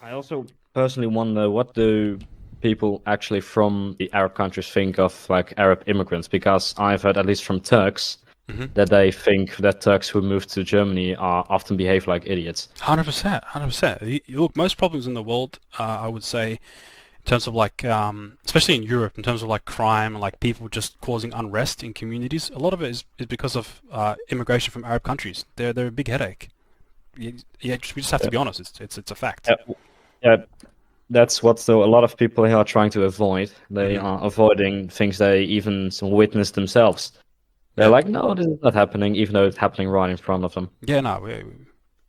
I also personally wonder what do people actually from the Arab countries think of like Arab immigrants, because I've heard at least from Turks Mm-hmm. that they think that Turks who move to Germany are often behave like idiots. 100%, 100%. Look, most problems in the world, I would say, in terms of like, especially in Europe, in terms of like crime and like people just causing unrest in communities, a lot of it is because of immigration from Arab countries. They're a big headache. Yeah, we just have to Yeah, be honest. It's a fact. yeah, yeah, that's what a lot of people here are trying to avoid. They Hmm. are avoiding things they even witness themselves. They're Yeah, like, no, this is not happening, even though it's happening right in front of them. yeah. No, we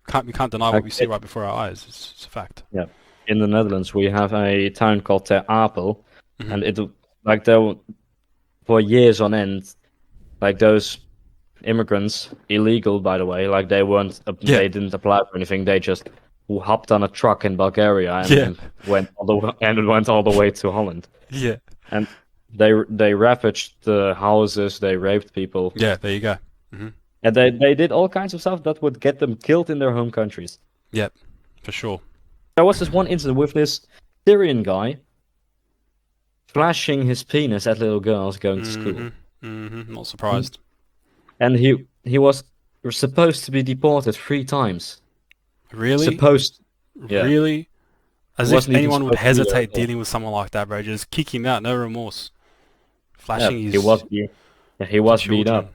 can't deny what Like, we see right before our eyes. It's a fact. yeah, in the Netherlands, we have a town called Ter Apel, Hmm. and it like there for years on end, like those immigrants, illegal by the way, like Yeah, they didn't apply for anything. They just hopped on a truck in Bulgaria yeah, and went all the way to Holland. yeah, And they ravaged the houses, they raped people, yeah. There you go. Hmm. and they did all kinds of stuff that would get them killed in their home countries. Yeah, for sure. There was this one incident with this Syrian guy flashing his penis at little girls going to Hmm. school. Not surprised. And he was supposed to be deported 3 times. Really, Supposed, yeah. really. He As if wasn't even anyone would supposed to be there at hesitate all. dealing with someone like that, bro. Just kick him out, no remorse. Yeah, Flashing he was his yeah, he was beat children. up.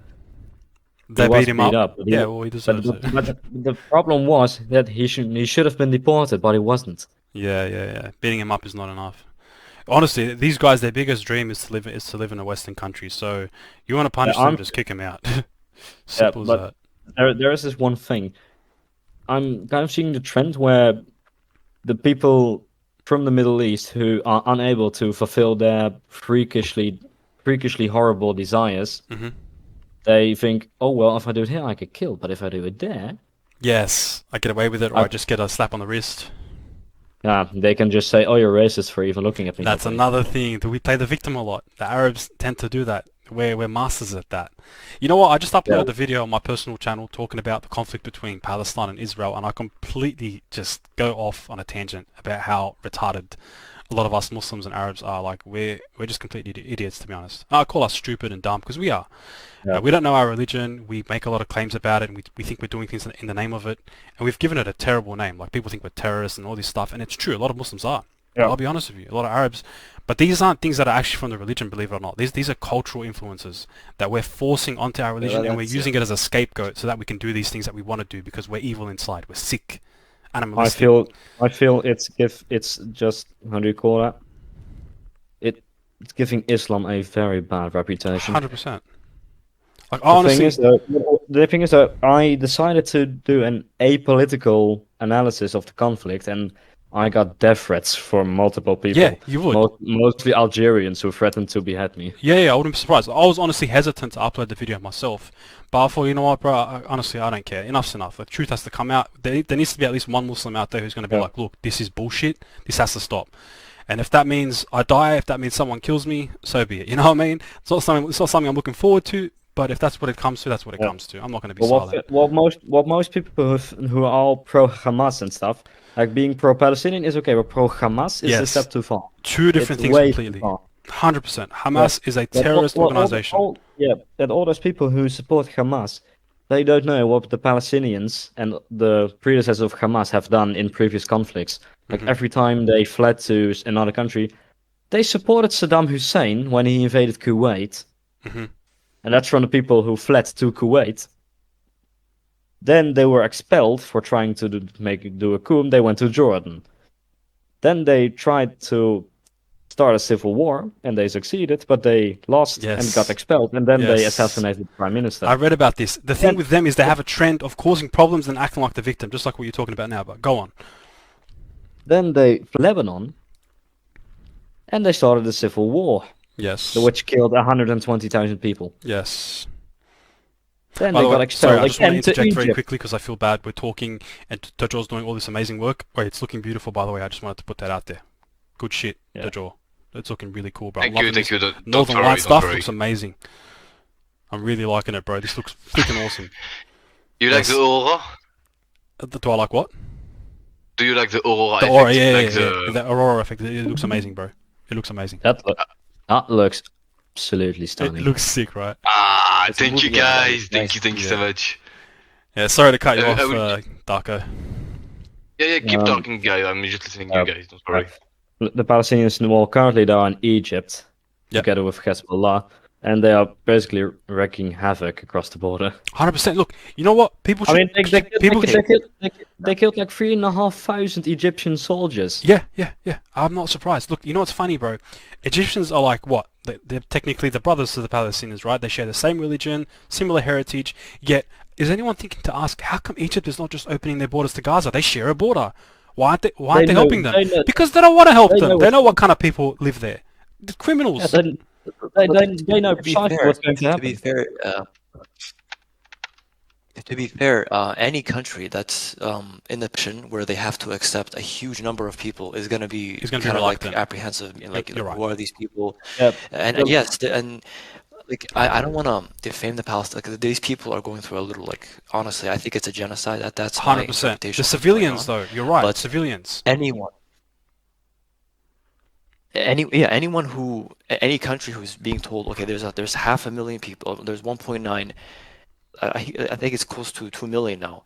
He They beat was him beat up. up, Yeah, well, he deserves it. but the problem was that he should have been deported, but he wasn't. Yeah, yeah, yeah. Beating him up is not enough. Honestly, these guys, their biggest dream is to live in a Western country. So you want to Yeah, punish them, just kick them out. yeah, Simple as but that. there is this one thing. I'm kind of seeing the trend where the people from the Middle East who are unable to fulfill their freakishly horrible desires, Hmm. they think, oh well, if I do it here, I get killed, but if I do it there, Yes, I get away with it, or I, I just get a slap on the wrist. they can just say, oh, you're racist for even looking at me that That's way. another thing that we play the victim a lot. The Arabs tend to do that. We're masters at that. You know what? I just Yeah, uploaded the video on my personal channel talking about the conflict between Palestine and Israel, and I completely just go off on a tangent about how retarded a lot of us Muslims and Arabs are. Like we're just complete idiots, to be honest. I call us stupid and dumb because we are. yeah. We don't know our religion. We make a lot of claims about it, and we think we're doing things in the name of it, and we've given it a terrible name. Like people think we're terrorists and all this stuff, and it's true. A lot of Muslims are. Yeah. I'll be honest with you. A lot of Arabs, but these aren't things that are actually from the religion, believe it or not. These are cultural influences that we're forcing onto our Yeah, religion, and we're that's using it as a scapegoat so that we can do these things that we want to do because we're evil inside. We're sick, I animalistic. feel I feel it's just how do you call that? It's giving Islam a very bad reputation. 100%. Like The thing is honestly, though, the thing is that I decided to do an apolitical analysis of the conflict, and I got death threats from multiple yeah, people, you would. mostly Algerians who threatened to behead me. Yeah, yeah, I wouldn't be surprised. I was honestly hesitant to upload the video myself, but I thought, you know what, bro? Honestly, I don't care. Enough's enough. The truth has to come out. There needs to be at least one Muslim out there who's going to be Yeah, like, look, this is bullshit. This has to stop. And if that means I die, if that means someone kills me, so be it. You know what I mean? It's not something I'm looking forward to. But if that's what it comes to, that's what it yeah. comes to. I'm not going to be But silent. what most people who are all pro Hamas and stuff, like being pro Palestinian is okay, but pro Hamas is a Yes, step too far. two It's different things way too completely. far. 100%. Yeah. Hamas is a That terrorist organization. that all those people who support Hamas, they don't know what the Palestinians and the predecessors of Hamas have done in previous conflicts. Like Hmm. every time they fled to another country, they supported Saddam Hussein when he invaded Kuwait, Hmm. and that's from the people who fled to Kuwait. Then they were expelled for trying to do a coup. They went to Jordan. Then they tried to start a civil war, and they succeeded, but they lost and got Yes, expelled. And then they yes. assassinated the prime minister. I read about this. The thing Then, with them is they have a trend of causing problems and acting like the victim, just like what you're talking about now. But go on. then they fled Lebanon, and they started a civil war, Yes, which killed 120,000 people. yes. Then By they the way, got sorry, expelled I just want to again to interject very Egypt. quickly because I feel bad. We're talking and Dojo's doing all this amazing work. Wait, it's looking beautiful, by the way. I just wanted to put that out there. Good shit, Yeah. Dojo. It's looking really cool, bro. I'm Thank you, loving thank this. you. Don't Northern worry, Light don't stuff worry. looks amazing. I'm really liking it, bro. This looks freaking awesome. You like the Yes. aura? Do I like what? Do you like the aurora The aura, effect? yeah, Like yeah, yeah. The aurora effect. It looks amazing, bro. It looks amazing. uh, That looks absolutely It stunning. looks sick, right? It's a thank you movie of like guys. nice. Thank you so Yeah. much. Yeah. Sorry to cut you I off, will. Darko. Yeah, keep Um, talking, guys. I'm just listening to you uh, guys. Don't uh, worry. the Palestinians, well, currently they are in Egypt, Yeah. together with Hezbollah, and they are basically wreaking havoc across the border. 100%. Look, you know what? People I should. mean, People. they killed like 3,500 Egyptian soldiers. Yeah, yeah, yeah. I'm not surprised. Look, you know what's funny, bro? Egyptians are like what? They're technically the brothers to the Palestinians, right? They share the same religion, similar heritage. Yet, is anyone thinking to ask how come Egypt is not just opening their borders to Gaza? They share a border. Why aren't they know, helping them? they know, Because they don't want to help they them. know They what's, know what kind of people live there. The yeah, criminals. they know To be precisely fair, what's going to to be happen. fair, to be fair, any country that's in the position where they have to accept a huge number of people is going to be He's going to be kind of like reluctant. apprehensive, like You're right. who are these people? Yeah, And yes, and like I don't want to defame the Palestine. Like, these people are going through a little, like, honestly, I think it's a genocide. That's my 100%. interpretation The of what's going civilians, on. though. You're right. But Civilians. anyone who any country who's being told, okay, there's 500,000 people, there's 1.9, I think it's close to 2 million now,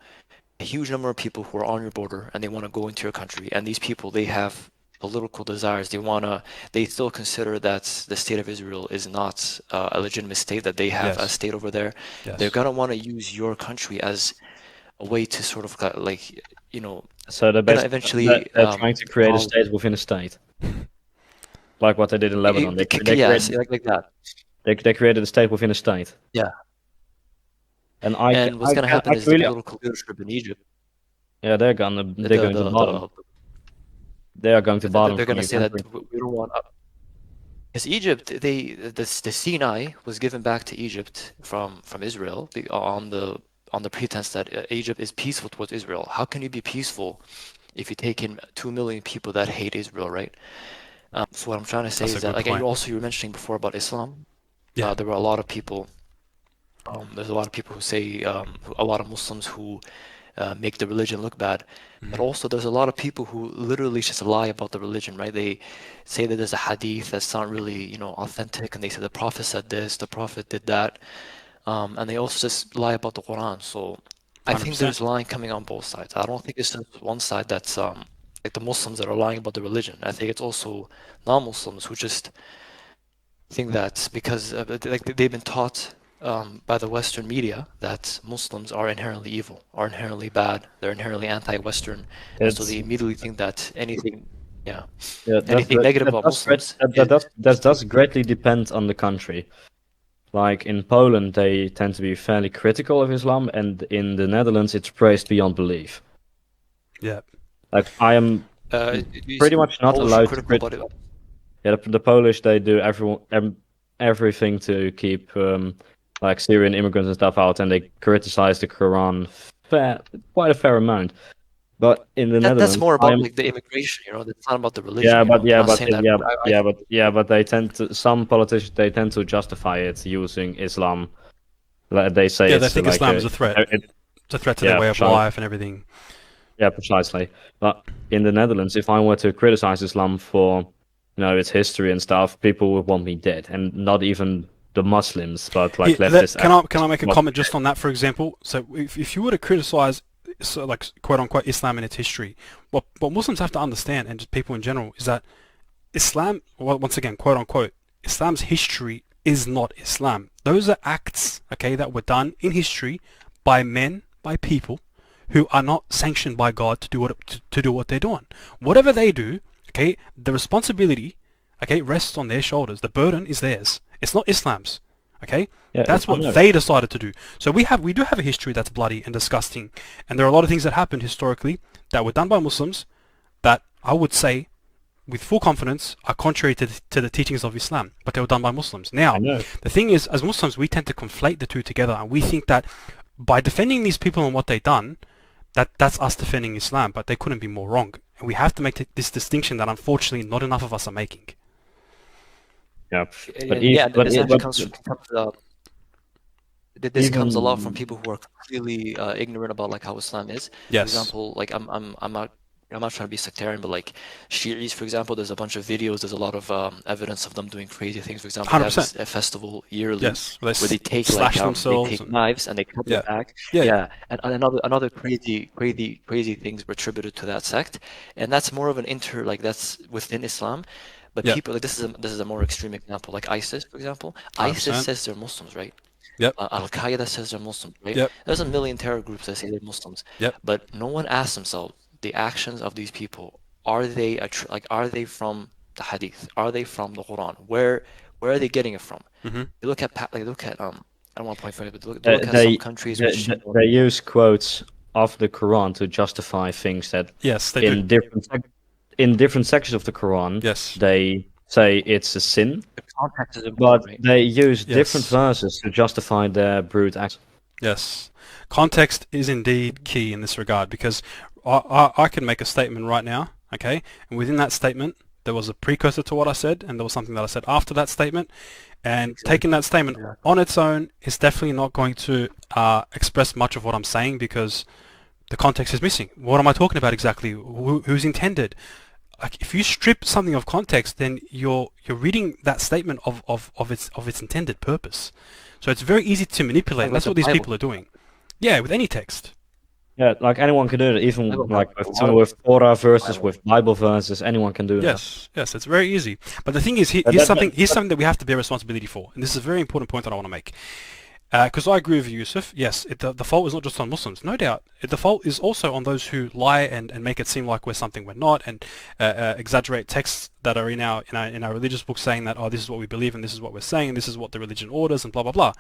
a huge number of people who are on your border and they want to go into your country, and these people, they have political desires. They still consider that the state of Israel is not a legitimate state, that they have a Yes. state over there. They're Yes. gonna want to use your country as a way to sort of like, so they're gonna basically eventually they're trying to create a cause state within a state, like what they did in Lebanon. yes, like that. They created a state within a state. Yeah. And And what's gonna happen is the really, political leadership in Egypt, yeah, they're going to bottom. They are going to bottom they're from gonna your say that country. we don't want. Because Egypt, the Sinai was given back to Egypt from Israel on the pretense that Egypt is peaceful towards Israel. How can you be peaceful if you take in 2 million people that hate Israel, right? So what I'm trying to say That's a is that, good like, point. you were mentioning before about Islam. Yeah. There were a lot of people. There's a lot of people who say, a lot of Muslims who make the religion look bad. But also there's a lot of people who literally just lie about the religion, right? They say that there's a hadith that's not really, authentic, and they say the Prophet said this, the Prophet did that. And they also just lie about the Quran. So I think 100%. there's lying coming on both sides. I don't think it's just one side that's like the Muslims that are lying about the religion. I think it's also non-Muslims who just think that because like they've been taught by the Western media that Muslims are inherently evil, are inherently bad, they're inherently anti-Western, and so It's they immediately think that anything, yeah, yeah, anything negative about Muslims that does greatly depend on the country. Like in Poland, they tend to be fairly critical of Islam, and in the Netherlands, it's praised beyond belief. Yeah. Like I am you pretty see much not Polish are allowed to critical about it. Yeah, the Polish, they do everything to keep like Syrian immigrants and stuff out, and they criticize the Quran quite a fair amount. But in the That's Netherlands, more about like the immigration, that's not about the religion, yeah, but I'm not saying that. but they tend to, some politicians, they tend to justify it using Islam. Like they say Yeah, they it's think like Islam is a threat. It's a threat to their way of life and everything. Yeah, precisely. But in the Netherlands, if I were to criticize Islam for, its history and stuff, people would want me dead, and not even the Muslims, but like leftists. Can I make a comment just on that, for example? So if you were to criticize, so like quote unquote Islam and its history, what Muslims have to understand, and just people in general, is that Islam, well, once again, quote unquote, Islam's history is not Islam. Those are acts, okay, that were done in history by men, by people who are not sanctioned by God to do what they're doing. Whatever they do, okay, the responsibility, okay, rests on their shoulders. The burden is theirs. It's not Islam's. Okay, Yeah, that's what they decided to do. So we do have a history that's bloody and disgusting, and there are a lot of things that happened historically that were done by Muslims that I would say, with full confidence, are contrary to the teachings of Islam, but they were done by Muslims. Now, the thing is, as Muslims, we tend to conflate the two together, and we think that by defending these people and what they've done, that's us defending Islam, but they couldn't be more wrong. And we have to make this distinction that unfortunately not enough of us are making. Yeah, this comes a lot from people who are completely ignorant about like how Islam is. Yes. For example, like I'm not I'm not trying to be sectarian, but like Shi'is, for example, there's a bunch of videos. There's a lot of evidence of them doing crazy things. For example, they have 100%. a festival yearly Yes. They where they take slash they themselves take and knives and they cut their yeah. back. Yeah. Yeah, and another crazy things were attributed to that sect, and that's more of an that's within Islam. But Yeah. people like this is a more extreme example, like ISIS, for example. 100%. ISIS says they're Muslims, right? Yep. Al-Qaeda says they're Muslims, right? Yep. There's a million terror groups that say they're Muslims, Yep. but no one asks themselves the actions of these people. Are they are they from the Hadith? Are they from the Quran? Where are they getting it from? Mm-hmm. You look at I don't want to point fingers, but look at some countries which they use quotes of the Quran to justify things that Yes, they do. in different sections of the Quran Yes. they say it's a sin, the context is but important, right? they use different Yes. verses to justify their brute acts. Yes. Context is indeed key in this regard, because I can make a statement right now, okay, and within that statement there was a precursor to what I said, and there was something that I said after that statement, and taking that statement on its own is definitely not going to express much of what I'm saying, because the context is missing. What am I talking about exactly? Who's intended? Like, if you strip something of context, then you're reading that statement of its intended purpose. So it's very easy to manipulate. Like That's the what these Bible. people are doing. Yeah, with any text. Yeah, like anyone can do it, even Bible like has with a lot of- with Torah verses, Bible. with Bible verses, anyone can do that. Yes, yes, it's very easy. But the thing is, But here's that- something that we have to bear responsibility for, and this is a very important point that I want to make. Because I agree with you, Yusuf. Yes, the fault is not just on Muslims, no doubt. The fault is also on those who lie and make it seem like we're something we're not, and exaggerate texts that are in our religious books, saying that, oh, this is what we believe and this is what we're saying, and this is what the religion orders, and blah blah blah.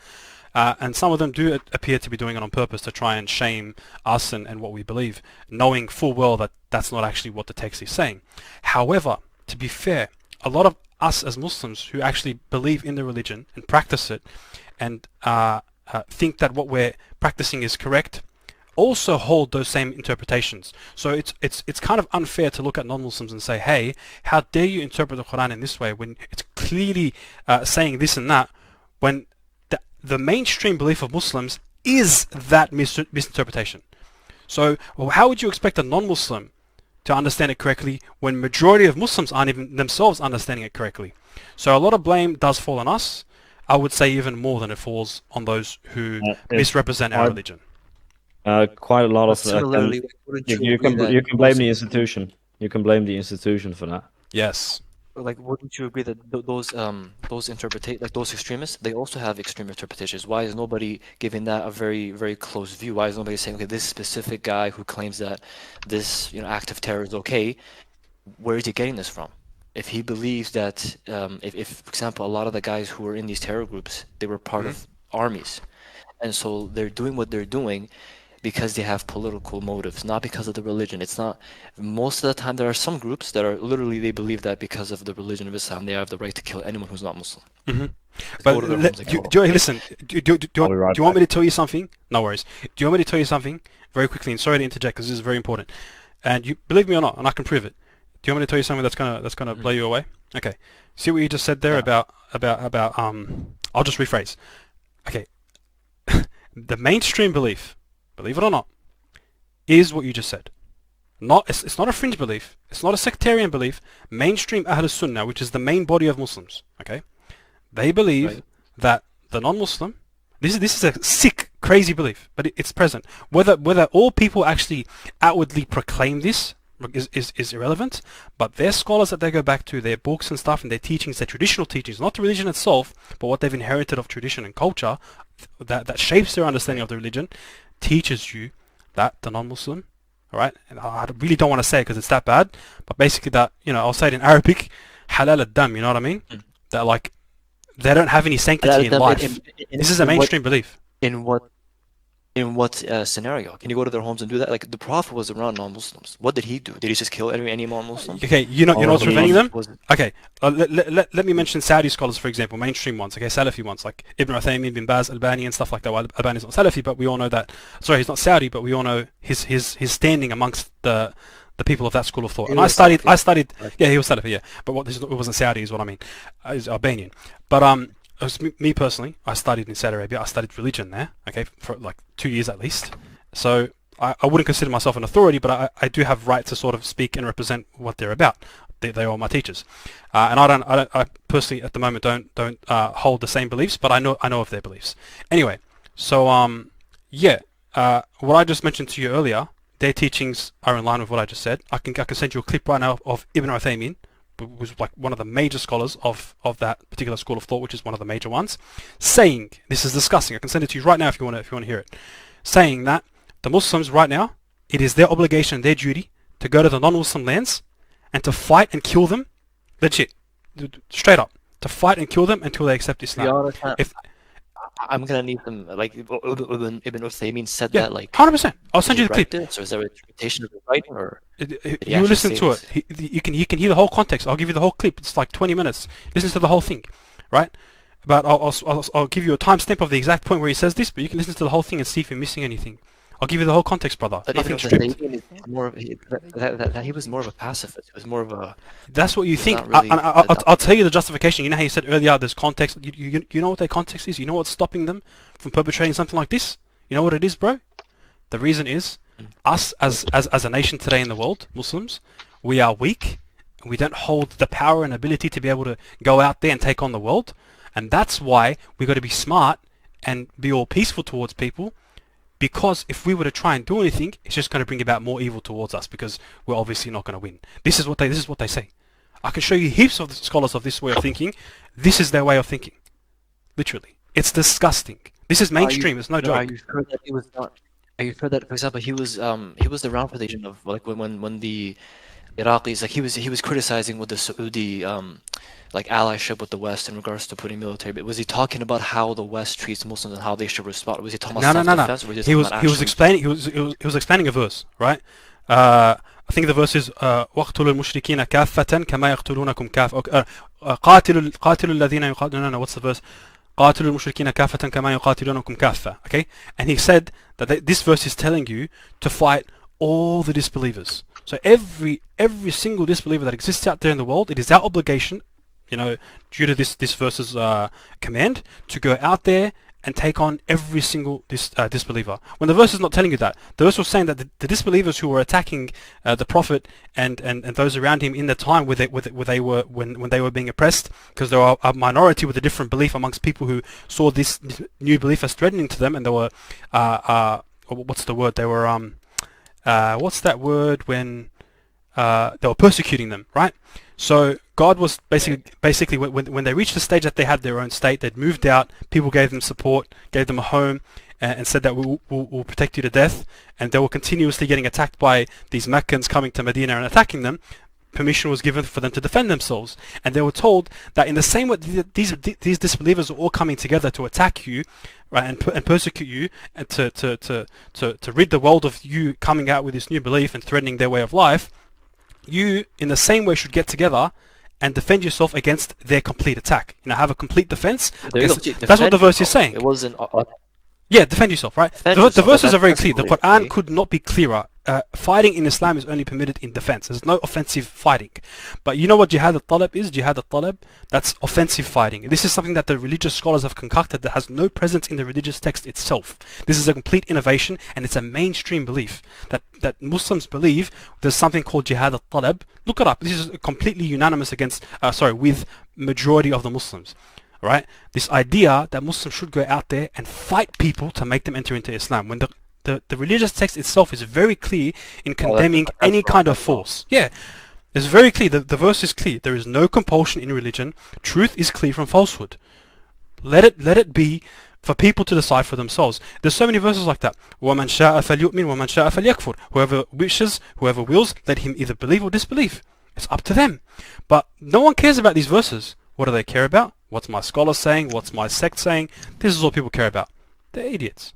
And some of them do appear to be doing it on purpose to try and shame us and what we believe, knowing full well that that's not actually what the text is saying. However, to be fair, a lot of us as Muslims who actually believe in the religion and practice it, and think that what we're practicing is correct, also hold those same interpretations. So it's kind of unfair to look at non-Muslims and say, hey, how dare you interpret the Quran in this way when it's clearly saying this and that, when the mainstream belief of Muslims is that misinterpretation. So how would you expect a non-Muslim to understand it correctly when majority of Muslims aren't even themselves understanding it correctly? So a lot of blame does fall on us. I would say even more than it falls on those who misrepresent our religion. Quite a lot of Similarly, wouldn't you agree that can blame also- the institution. You can blame the institution for that. Yes. Like, wouldn't you agree that those those extremists, they also have extreme interpretations? Why is nobody giving that a very close view? Why is nobody saying, okay, this specific guy who claims that this act of terror is okay, where is he getting this from? If he believes that, if for example, a lot of the guys who were in these terror groups, they were part of armies, and so they're doing what they're doing because they have political motives, not because of the religion. It's not. Most of the time, there are some groups that are literally, they believe that because of the religion of Islam, they have the right to kill anyone who's not Muslim. Mm-hmm. Go But to their homes and kill them. listen, do you I'll be right want me to tell you something? No worries. Do you want me to tell you something very quickly? And sorry to interject, because this is very important. And you believe me or not, and I can prove it. Do you want me to tell you something that's gonna blow you away? Okay. See what you just said there about I'll just rephrase. Okay. The mainstream belief, believe it or not, is what you just said. It's not a fringe belief. It's not a sectarian belief. Mainstream Ahl Sunnah, which is the main body of Muslims, okay, they believe that the non-Muslim. This is a sick, crazy belief, but it's present. Whether all people actually outwardly proclaim this is irrelevant. But their scholars that they go back to, their books and stuff, and their teachings, their traditional teachings, not the religion itself, but what they've inherited of tradition and culture, that shapes their understanding of the religion, teaches you that the non-Muslim, all right, and I really don't want to say it because it's that bad, but basically that, I'll say it in Arabic, halal ad-dam, you know what I mean? That, like, they don't have any sanctity in life. This is a mainstream belief. In what scenario? Can you go to their homes and do that? Like, the Prophet was around non-Muslims. What did he do? Did he just kill any non-Muslim? Okay, you know what's he preventing them? Was- Okay, let me mention Saudi scholars, for example, mainstream ones, okay, Salafi ones, like Ibn Uthaymin, Bin Baz, Albani, and stuff like that. Well, Albani's not Salafi, but we all know that. Sorry, he's not Saudi, but we all know his standing amongst the people of that school of thought. He And was I Salafi. studied, yeah, he was Salafi, yeah, but it wasn't Saudi, is what I mean. He's Albanian, but it was me personally. I studied in Saudi Arabia. I studied religion there, okay, for like 2 years at least. So I wouldn't consider myself an authority, but I do have right to sort of speak and represent what they're about. They are my teachers, and I personally at the moment don't hold the same beliefs, but I know of their beliefs. Anyway, so yeah, what I just mentioned to you earlier, their teachings are in line with what I just said. I can send you a clip right now of Ibn Uthaymeen, who was like one of the major scholars of that particular school of thought, which is one of the major ones, saying, this is disgusting. I can send it to you right now if you want to hear it, saying that the Muslims right now, it is their obligation and their duty to go to the non-Muslim lands and to fight and kill them, legit, straight up, to fight and kill them until they accept To be Islam. honest, If I'm gonna need them. Like Ibn Uthaymeen said yeah, that. Like, 100%. I'll did send he you the write clip. this, or is there an interpretation of the writing, or did he You actually listen say to this? it. You can hear the whole context. I'll give you the whole clip. It's like 20 minutes. Listen to the whole thing, right? But I'll give you a timestamp of the exact point where he says this, but you can listen to the whole thing and see if you're missing anything. I'll give you the whole context, brother. But Ibn Nothing stripped. Uthaymeen is more of that he was more of a pacifist. He was more of a. That's what you He's think. not really I'll tell you the justification. You know how you said earlier there's context. You know what their context is? You know what's stopping them from perpetrating something like this? You know what it is, bro? The reason is us as a nation today in the world, Muslims, we are weak. We don't hold the power and ability to be able to go out there and take on the world. And that's why we got to be smart and be all peaceful towards people. Because if we were to try and do anything, it's just going to bring about more evil towards us because we're obviously not going to win. This is what they say. I can show you heaps of scholars of this way of thinking. This is their way of thinking. Literally. It's disgusting. This is mainstream. It's no Are joke. you sure that he was not? Are you sure that, for example, he was the round position of like when the Iraqis, like he was criticizing with the Saudi like allyship with the West in regards to putting military. But was he talking about how the West treats Muslims and how they should respond? Was he talking about No. self-defense, or was He talking was about he was actually- explaining he was explaining a verse, right? I think the verse is وَاقْتُلُوا الْمُشْرِكِينَ كَافَّةً كَمَا يَقْتُلُونَكُمْ كَافَّةً قاتلوا الذين يقاتلون. No, what's the verse? قاتلوا المشركين كافة كما يقاتلونكم كافة. Okay, and he said that this verse is telling you to fight all the disbelievers. So every single disbeliever that exists out there in the world, it is our obligation, you know, due to this verse's command, to go out there and take on every single disbeliever. When the verse is not telling you that, the verse was saying that the disbelievers who were attacking the Prophet and those around him in the time when they were being oppressed, because there were a minority with a different belief amongst people who saw this new belief as threatening to them, and they were what's the word? They were what's that word when they were persecuting them, right? So God was basically when they reached the stage that they had their own state, they'd moved out, people gave them support, gave them a home, and said that we'll protect you to death, and they were continuously getting attacked by these Meccans coming to Medina and attacking them. Permission was given for them to defend themselves, and they were told that in the same way these disbelievers are all coming together to attack you, right, and persecute you, and to rid the world of you coming out with this new belief and threatening their way of life. You, in the same way, should get together and defend yourself against their complete attack. You know, have a complete defense. There you go. That's what the verse is saying. It wasn't. Yeah, defend yourself, right? Defend The yourself, verses are very that's clear. The clear, Quran okay. could not be clearer. Fighting in Islam is only permitted in defense. There's no offensive fighting. But you know what jihad al-talab is? Jihad al-talab, that's offensive fighting. This is something that the religious scholars have concocted that has no presence in the religious text itself. This is a complete innovation, and it's a mainstream belief that Muslims believe there's something called jihad al-talab. Look it up. This is completely unanimous with majority of the Muslims. Right? This idea that Muslims should go out there and fight people to make them enter into Islam, when the religious text itself is very clear in condemning any kind of force. Yeah, it's very clear. The verse is clear. There is no compulsion in religion. Truth is clear from falsehood. Let it be for people to decide for themselves. There's so many verses like that. وَمَنْ شَاءَ فَلْيُؤْمِنْ وَمَنْ شَاءَ فَلْيَكْفُرْ. Whoever wishes, whoever wills, let him either believe or disbelieve. It's up to them. But no one cares about these verses. What do they care about? What's my scholar saying? What's my sect saying? This is all people care about. They're idiots.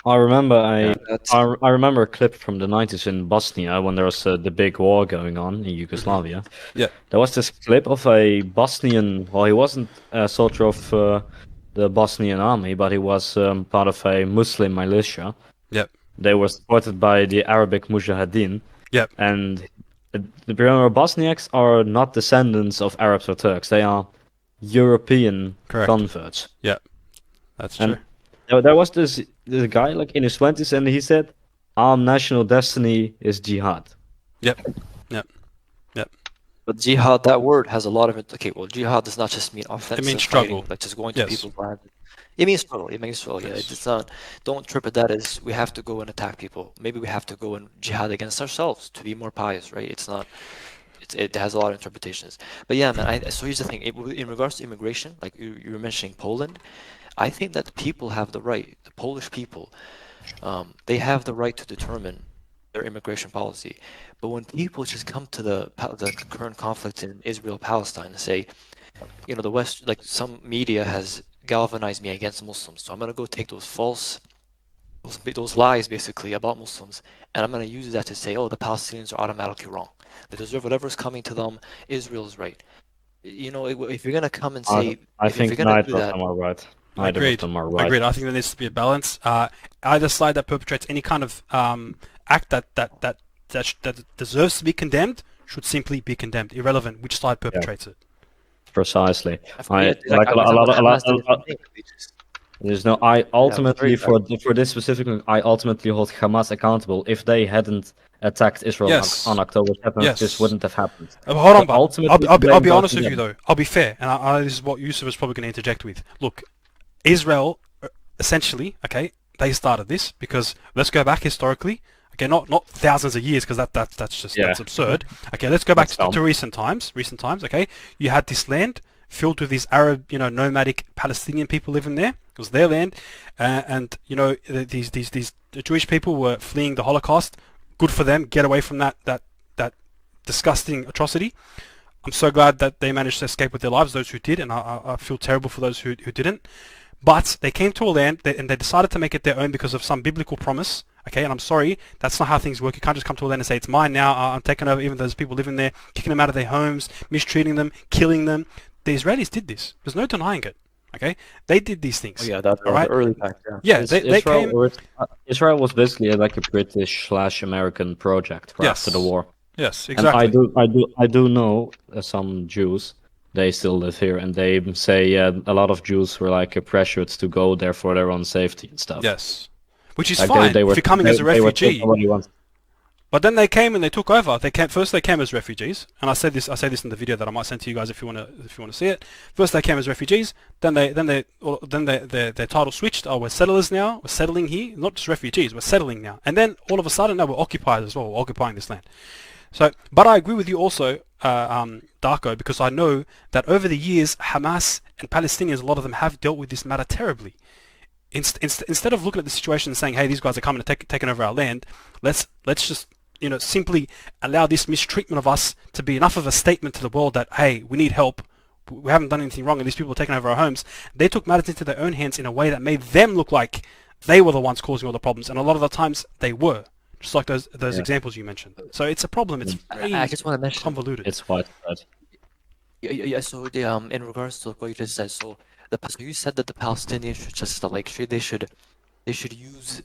I remember that's- I remember a clip from the 90s in Bosnia when there was the big war going on in Yugoslavia. Yeah. There was this clip of a Bosnian, well, he wasn't a soldier of the Bosnian army, but he was part of a Muslim militia. Yep. They were supported by the Arabic Mujahideen. Yep. And remember, Bosniaks are not descendants of Arabs or Turks. They are European Correct. converts. That's And true. there was this guy like in his 20s, and he said, "Our national destiny is jihad." But jihad, that word has a lot of it. Okay, well, jihad does not just mean offensive struggle. fighting, like just going to Yes. people's lands. It means struggle. It means struggle. Yeah, Yes. it's not. Don't interpret that as we have to go and attack people. Maybe we have to go and jihad against ourselves to be more pious, right? It's not. It has a lot of interpretations. But yeah, man. So here's the thing. In regards to immigration, like you were mentioning Poland, I think that the people have the right. The Polish people, they have the right to determine their immigration policy. But when people just come to the current conflict in Israel-Palestine and say, you know, the West, like some media has galvanized me against Muslims, so I'm gonna go take those lies basically about Muslims, and I'm gonna use that to say, oh, the Palestinians are automatically wrong. They deserve whatever's coming to them. Israel's right. You know, if you're gonna come and say, I if you're think gonna neither do of that, them are right. Neither of Agreed. them are right. Agreed. I think there needs to be a balance. Either side that perpetrates any kind of act that deserves to be condemned should simply be condemned, irrelevant which side perpetrates it. Precisely. I forget, I like a for lot. example, Hamas did the same thing. They just- There's no. I ultimately very for this specific, I ultimately hold Hamas accountable. If they hadn't attacked Israel Yes. on October 7th, Yes. this wouldn't have happened. Hold on, So but ultimately, I'll be blame goes honest to with you them. though. I'll be fair, and this is what Yusuf is probably going to interject with. Look, Israel, essentially, okay, they started this because let's go back historically. Okay, not thousands of years because that's just that's absurd. Okay, let's go back That's dumb. to recent times. Recent times, okay, you had this land filled with these Arab, nomadic Palestinian people living there. It was their land, and these Jewish people were fleeing the Holocaust. Good for them, get away from that disgusting atrocity. I'm so glad that they managed to escape with their lives, those who did, and I feel terrible for those who didn't. But they came to a land and they decided to make it their own because of some biblical promise. Okay, and I'm sorry, that's not how things work. You can't just come to a land and say, it's mine now, I'm taking over, even though there's people living there, kicking them out of their homes, mistreating them, killing them. The Israelis did this. There's no denying it. Okay, they did these things. Oh, yeah, that's all right. the early times. Yeah. Yeah, they came. Israel was basically like a British/American project after the war. Yes, And exactly. I do know some Jews. They still live here, and they say a lot of Jews were like pressured to go there for their own safety and stuff. Yes, which is Like fine they if were, you're coming as a they were refugee. nobody wants- But then they came and they took over. First they came as refugees, and I say this in the video that I might send to you guys if you want to see it. First they came as refugees, then their title switched. Oh, we're settlers now. We're settling here, not just refugees. We're settling now. And then all of a sudden, now we're occupiers as well. We're occupying this land. So, but I agree with you also, Darko, because I know that over the years, Hamas and Palestinians, a lot of them have dealt with this matter terribly. Instead of looking at the situation and saying, "Hey, these guys are coming to taking over our land," let's just simply allow this mistreatment of us to be enough of a statement to the world that, hey, we need help. We haven't done anything wrong, and these people are taking over our homes. They took matters into their own hands in a way that made them look like they were the ones causing all the problems, and a lot of the times they were. Just like those examples you mentioned. So it's a problem. It's very I just want to mention convoluted. It's widespread. Yeah. So in regards to what you just said, so you said that the Palestinians should just they should use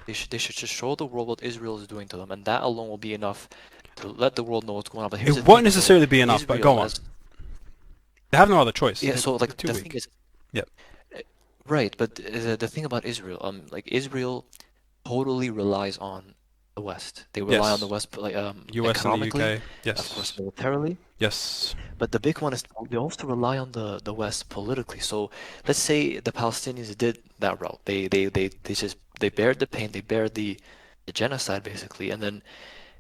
they should just show the world what Israel is doing to them, and that alone will be enough to let the world know what's going on. But here's It the won't thing, necessarily be enough, but Israel go on. They have no other choice. Yeah. So They're like too the weak. thing is, Yep. right. But the thing about Israel, like Israel totally relies on the West. They rely on the West, like US and the economically, UK. Yes. of course, militarily. Yes. But the big one is they also rely on the West politically. So let's say the Palestinians did that route. They bared the pain, they bared the genocide basically, and then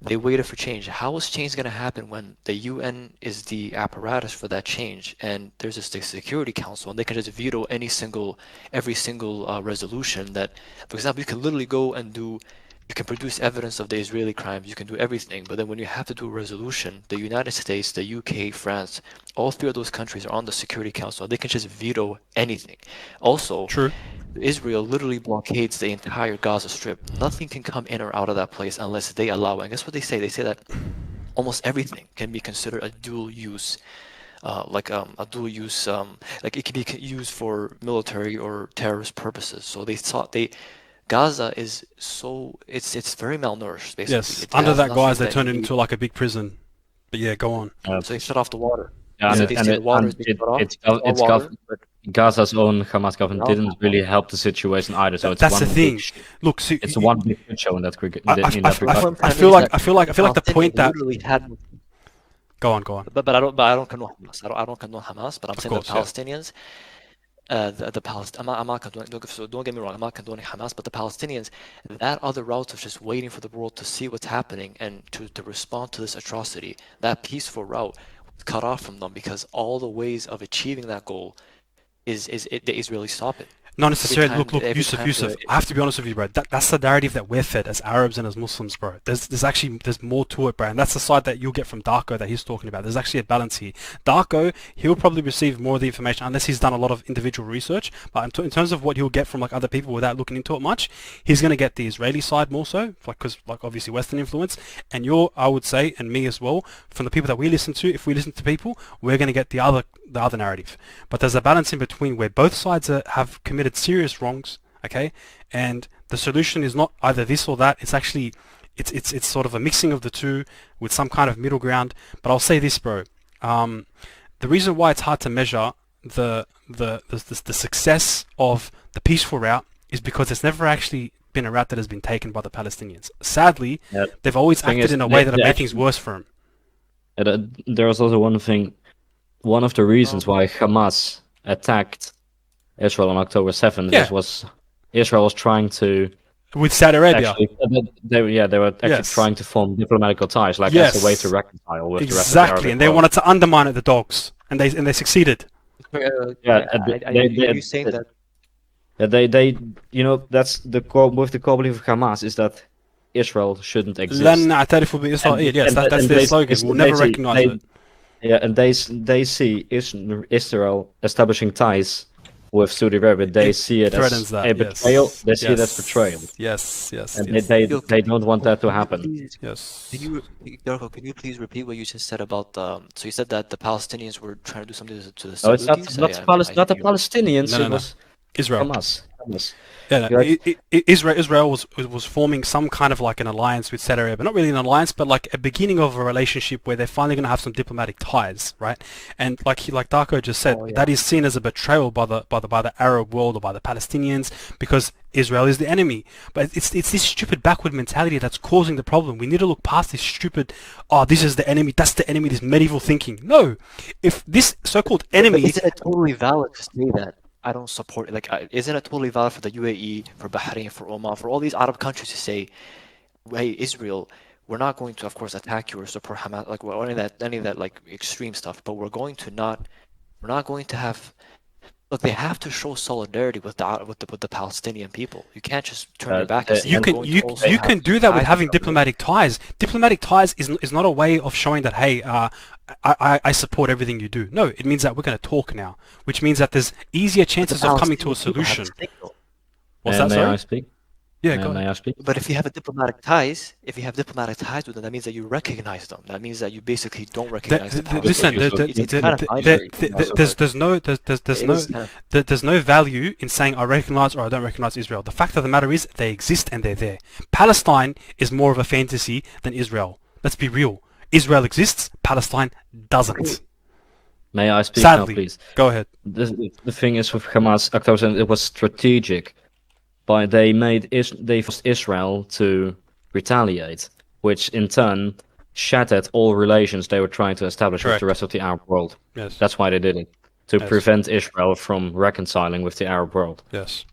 they waited for change. How is change going to happen when the UN is the apparatus for that change, and there's just a Security Council, and they can just veto every single resolution that, for example, you can literally go and you can produce evidence of the Israeli crimes, you can do everything, but then when you have to do a resolution, the United States, the UK, France, all three of those countries are on the Security Council. They can just veto anything. Also, True. Israel literally blockades the entire Gaza Strip. Nothing can come in or out of that place unless they allow it. And guess what they say? They say that almost everything can be considered a dual use. Like it can be used for military or terrorist purposes. So Gaza is it's very malnourished basically. Yes. It Under has that guise, nothing they that turned it you- into like a big prison. But yeah, go on. So they shut off the water. Yeah, So and they it, and say it, the water and is being it, shut off. it's, All gov- it's, water. gov- Gaza's own Hamas government No. didn't really help the situation either. So it's That's the one thing. big shit. Look, see, It's one big shit show in that regard. I, In I, that I, regard. I feel like the point that literally had. go on. But I don't condone Hamas. I don't condone Hamas. But I'm saying course, the yeah. Palestinians. I'm not condoning. So don't get me wrong. I'm not condoning Hamas, but the Palestinians. That other route of just waiting for the world to see what's happening and to respond to this atrocity. That peaceful route was cut off from them because all the ways of achieving that goal is the Israelis stop it. Not necessarily. Look, every Yusuf, time Yusuf. the- I have to be honest with you, bro. That's the narrative that we're fed as Arabs and as Muslims, bro. There's more to it, bro, and that's the side that you'll get from Darko that he's talking about. There's actually a balance here. Darko, he'll probably receive more of the information unless he's done a lot of individual research. But in terms of what he'll get from like other people without looking into it much, he's gonna get the Israeli side more so, because like obviously Western influence. And I would say, and me as well, from the people that we listen to, if we listen to people, we're gonna get the other narrative. But there's a balance in between where both sides have committed serious wrongs, okay? And the solution is not either this or that. It's actually, it's sort of a mixing of the two with some kind of middle ground. But I'll say this, bro. The reason why it's hard to measure the success of the peaceful route is because it's never actually been a route that has been taken by the Palestinians. Sadly, Yeah. they've always Thing acted is, in a way that they made things actually- worse for them. There was also one thing. One of the reasons why Hamas attacked Israel on October 7th Yeah. was Israel was trying to With Saudi Arabia. actually, they were actually Yes. trying to form diplomatical ties, like Yes. as a way to reconcile with the rest of the Exactly, Arab and they world. wanted to undermine it, the dogs, and they succeeded. Yeah, and you saying that? Yeah, they, that's the core with the core belief of Hamas is that Israel shouldn't exist. لن نعترف بإسرائيل. Yes, that's and their they- slogan. We'll they never see- recognize they- it. Yeah, and they see Israel establishing ties with Saudi Arabia. They see it Threatens as that. a betrayal. Yes. They see it as Yes. betrayal, Yes, and yes. they don't want that to happen. Yes. Darko, can you please repeat what you just said about so you said that the Palestinians were trying to do something to the No, it's not Saudis? not, not the Palestinians. No, no, it no. was Israel. Hamas. Yeah, no, You're right. Israel was forming some kind of like an alliance with Saudi Arabia, not really an alliance, but like a beginning of a relationship where they're finally going to have some diplomatic ties, right? And like Darko just said, that is seen as a betrayal by the Arab world or by the Palestinians because Israel is the enemy. But it's this stupid backward mentality that's causing the problem. We need to look past this stupid, oh, this is the enemy, that's the enemy, this medieval thinking. No, if this so-called enemy, Isn't it totally valid to say that I don't support it? Like, isn't it totally valid for the UAE, for Bahrain, for Oman, for all these Arab countries to say, hey, Israel, we're not going to, of course, attack you or support Hamas, like or any of that like extreme stuff, but we're not going to have. Look, they have to show solidarity with the Palestinian people. You can't just turn your back and say, you "I'm can going you to also you have can do that with ties having with them." diplomatic ties. Diplomatic ties is not a way of showing that hey, I support everything you do. No, it means that we're going to talk now, which means that there's easier But the chances of coming to a Palestinian people have solution. a signal. What's May that, sorry? I speak? Yeah, go May ahead. I speak? But if you have diplomatic ties with them, that means that you recognize them. That means that you basically don't recognize the Listen, Palestinians. It's kind of binary. there's no value in saying I recognize or I don't recognize Israel. The fact of the matter is they exist and they're there. Palestine is more of a fantasy than Israel. Let's be real. Israel exists, Palestine doesn't. May I speak Sadly. now, please? Go ahead. The thing is with Hamas, October 7th, it was strategic. They forced Israel to retaliate, which in turn shattered all relations they were trying to establish with Correct. the rest of the Arab world. Yes. That's why they did it, to Yes. prevent Israel from reconciling with the Arab world. Yes.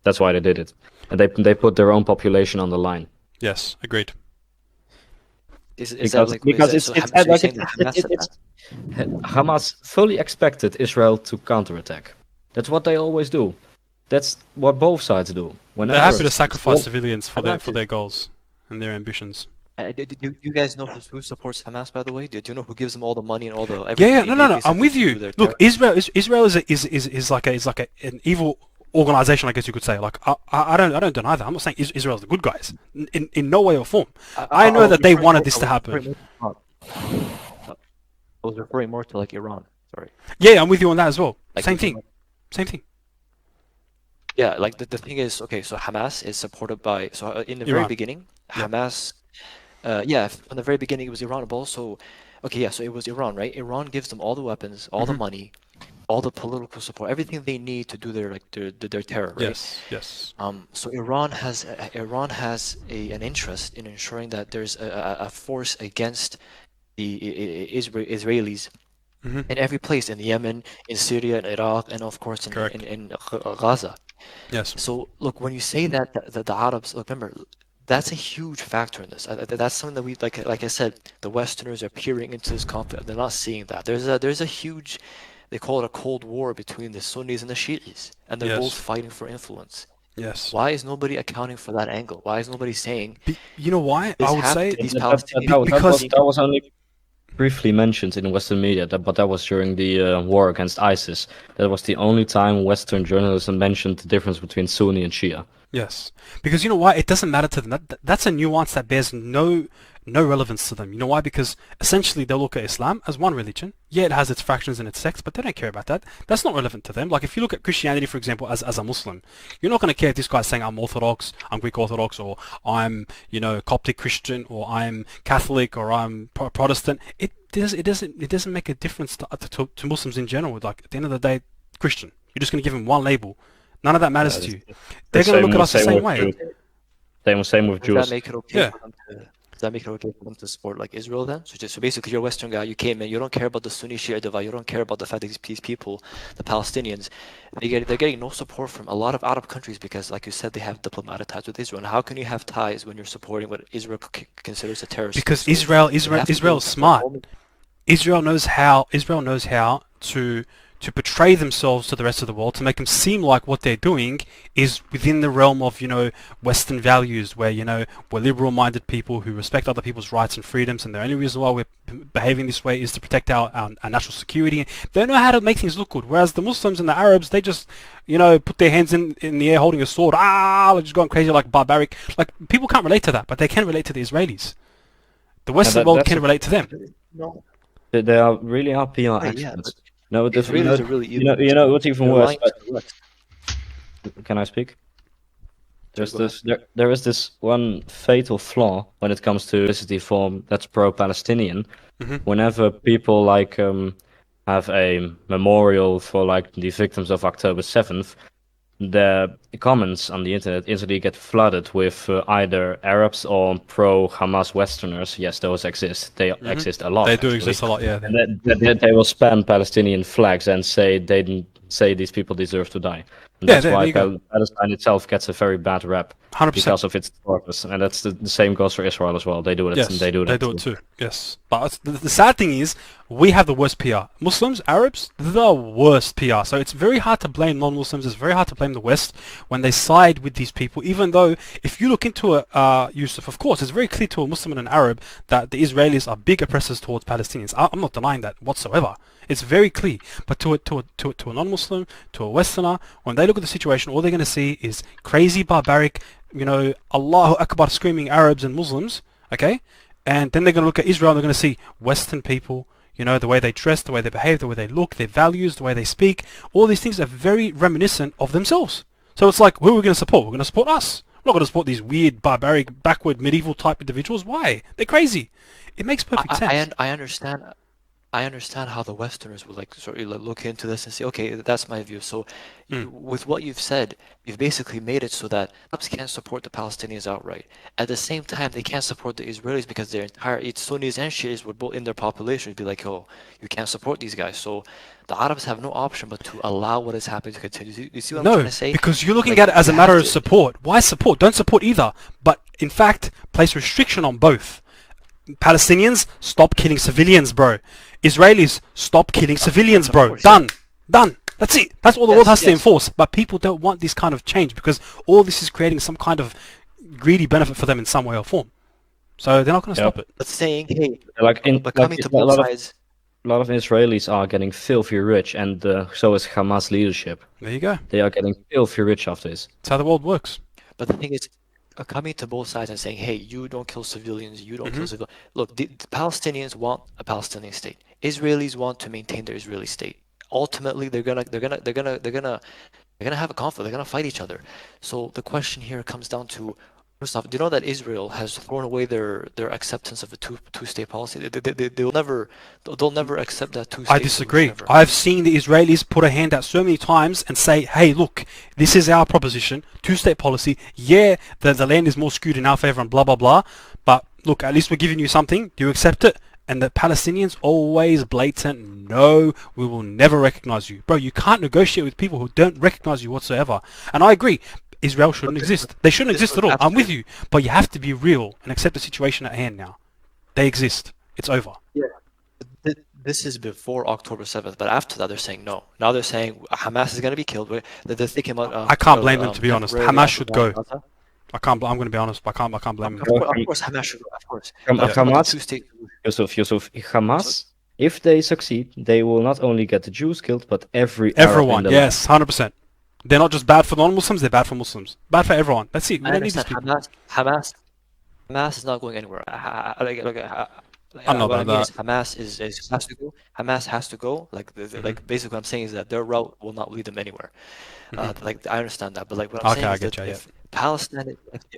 That's why they did it, and they put their own population on the line. Yes. Agreed. Is that like Because is it's that, so like you're saying that Hamas said that? Hamas fully expected Israel to counterattack. That's what they always do. That's what both sides do. They're happy to Whenever- sacrifice civilians for I'm their goals and their ambitions. Do you guys know who supports Hamas, by the way? Do you know who gives them all the money and all the? Yeah, everything no. they I'm with basically you. do their Look, terror? Israel is like an evil organization, I guess you could say. Like I don't deny that. I'm not saying Israel's the good guys in no way or form. I know that they wanted this to happen. I was referring more to like Iran. Sorry. Yeah, I'm with you on that as well. Like, Same thing. Same thing. Yeah, like the thing is, okay, so Hamas is supported by, so in the very Iran. beginning, Yeah. Hamas, from the very beginning it was Iran, but also, okay, yeah, so it was Iran, right? Iran gives them all the weapons, all the money, all the political support, everything they need to do their terror, right? Yes, yes. So Iran has an interest in ensuring that there's a force against the Israelis Hmm. in every place, in Yemen, in Syria, in Iraq, and of course Correct. in Gaza. Yes. So look, when you say that the Arabs, look, remember, that's a huge factor in this. That's something that we like I said, the Westerners are peering into this conflict. They're not seeing that. There's a huge, they call it a Cold War between the Sunnis and the Shiites, and they're both Yes. fighting for influence. Yes. Why is nobody accounting for that angle? Why is nobody saying You know why? this I would happened say to these That, Palestinians? because that was only briefly mentioned in Western media, but that was during the war against ISIS. That was the only time Western journalism mentioned the difference between Sunni and Shia. yes, because you know why? It doesn't matter to them. That's a nuance that bears no relevance to them. You know why? Because essentially they'll look at Islam as one religion. Yeah, it has its fractions and its sects, but they don't care about that. That's not relevant to them. Like if you look at Christianity, for example, as a Muslim, you're not going to care if this guy's saying I'm Orthodox, I'm Greek Orthodox, or I'm Coptic Christian, or I'm Catholic, or I'm Protestant. It doesn't make a difference to Muslims in general. Like at the end of the day, Christian. You're just going to give them one label. None of that matters to you. They're going to look at us the same way. Same with Does Jews. that make it okay Yeah. for them to? Does that make it okay for them to support like Israel then? So basically, you're a Western guy. You came in. You don't care about the Sunni Shia divide. You don't care about the fact that these people, the Palestinians, they're getting no support from a lot of Arab countries because, like you said, they have diplomatic ties with Israel. And how can you have ties when you're supporting what Israel considers a terrorist? Because So Israel's smart. Israel knows how to portray themselves to the rest of the world, to make them seem like what they're doing is within the realm of, Western values, where, we're liberal-minded people who respect other people's rights and freedoms, and the only reason why we're behaving this way is to protect our national security. They know how to make things look good, whereas the Muslims and the Arabs, they just, put their hands in the air holding a sword, they're just going crazy like barbaric. Like, people can't relate to that, but they can relate to the Israelis. The Western world can relate to them. no, They are really are PR right, yeah, experts. but No, the Israelis are really evil. you know what's even They're worse? lying to the West. Can I speak? Sure, go ahead. There is this one fatal flaw when it comes to publicity form that's pro-Palestinian. Mhm. Whenever people have a memorial for like the victims of October 7th, the comments on the internet instantly get flooded with either Arabs or pro-Hamas Westerners. Yes, those exist. They exist a lot. They do actually. exist a lot, yeah. And they will spam Palestinian flags and say they didn't say these people deserve to die. And Yeah, that's there why you go. Palestine itself gets a very bad rep 100%. because of its purpose. And that's the same goes for Israel as well. They do it. Yes, They do that it too. Yes, but the sad thing is, we have the worst PR. Muslims, Arabs, the worst PR. So it's very hard to blame non-Muslims. It's very hard to blame the West when they side with these people. Even though, if you look into it, Yusuf, of course, it's very clear to a Muslim and an Arab that the Israelis are big oppressors towards Palestinians. I'm not denying that whatsoever. It's very clear. But to a non-Muslim, to a Westerner, when they look at the situation, all they're going to see is crazy, barbaric, Allahu Akbar screaming Arabs and Muslims, okay? And then they're going to look at Israel and they're going to see Western people, the way they dress, the way they behave, the way they look, their values, the way they speak. All these things are very reminiscent of themselves. So it's like, who are we going to support? We're going to support us. We're not going to support these weird, barbaric, backward, medieval type individuals. Why? They're crazy. It makes perfect sense. I understand. I understand how the Westerners would sort of look into this and say, okay, that's my view. So, with what you've said, you've basically made it so that Arabs can't support the Palestinians outright. At the same time, they can't support the Israelis because their entire Sunnis and Shiites would both in their population be like, oh, you can't support these guys. So, the Arabs have no option but to allow what is happening to continue. You see what I'm trying to say? Because you're looking at it as a matter of support. Why support? Don't support either. But in fact, place restriction on both. Palestinians, stop killing civilians, bro. Israelis, stop killing civilians, bro. Done. That's it. That's all the world has to enforce. But people don't want this kind of change because all this is creating some kind of greedy benefit for them in some way or form. So they're not going to stop it. But saying, hey, but coming to both sides. A lot of Israelis are getting filthy rich, and so is Hamas leadership. There you go. They are getting filthy rich after this. That's how the world works. But the thing is, coming to both sides and saying, hey, you don't kill civilians, you don't kill civilians. Look, the Palestinians want a Palestinian state. Israelis want to maintain their Israeli state. Ultimately, they're gonna have a conflict. They're gonna fight each other. So the question here comes down to, First off, do you know that Israel has thrown away their acceptance of a two-state policy? They'll never accept that I two-state disagree. solution ever. I've seen the Israelis put a hand out so many times and say, hey, look, this is our proposition, two-state policy. Yeah, the land is more skewed in our favor and blah, blah, blah. But look, at least we're giving you something. Do you accept it? And the Palestinians always blatant, no, we will never recognize you. Bro, you can't negotiate with people who don't recognize you whatsoever. And I agree. Israel shouldn't exist. They shouldn't this exist was at all. I'm with after- you. But you have to be real and accept the situation at hand now. They exist. It's over. This is before October 7th, but after that they're saying no. Now they're saying Hamas is going to be killed. They're thinking about. I can't blame them, to be honest. temporarily Hamas should go. Gaza. I'm going to be honest. I can't blame them. Of course, Hamas should go. Of course. From But about the Hamas, two-state solution. Yusuf, Hamas, if they succeed, they will not only get the Jews killed, but every Arab in Everyone, the yes, 100%. They're not just bad for non-Muslims, they're bad for Muslims. Bad for everyone. That's it. We I don't need these understand people. Hamas is not going anywhere. I know What I about mean is that. Hamas has to go. Hamas has to go. Like basically what I'm saying is that their route will not lead them anywhere. Like I understand that, but like what I'm Okay, saying I is get that you, if Palestine,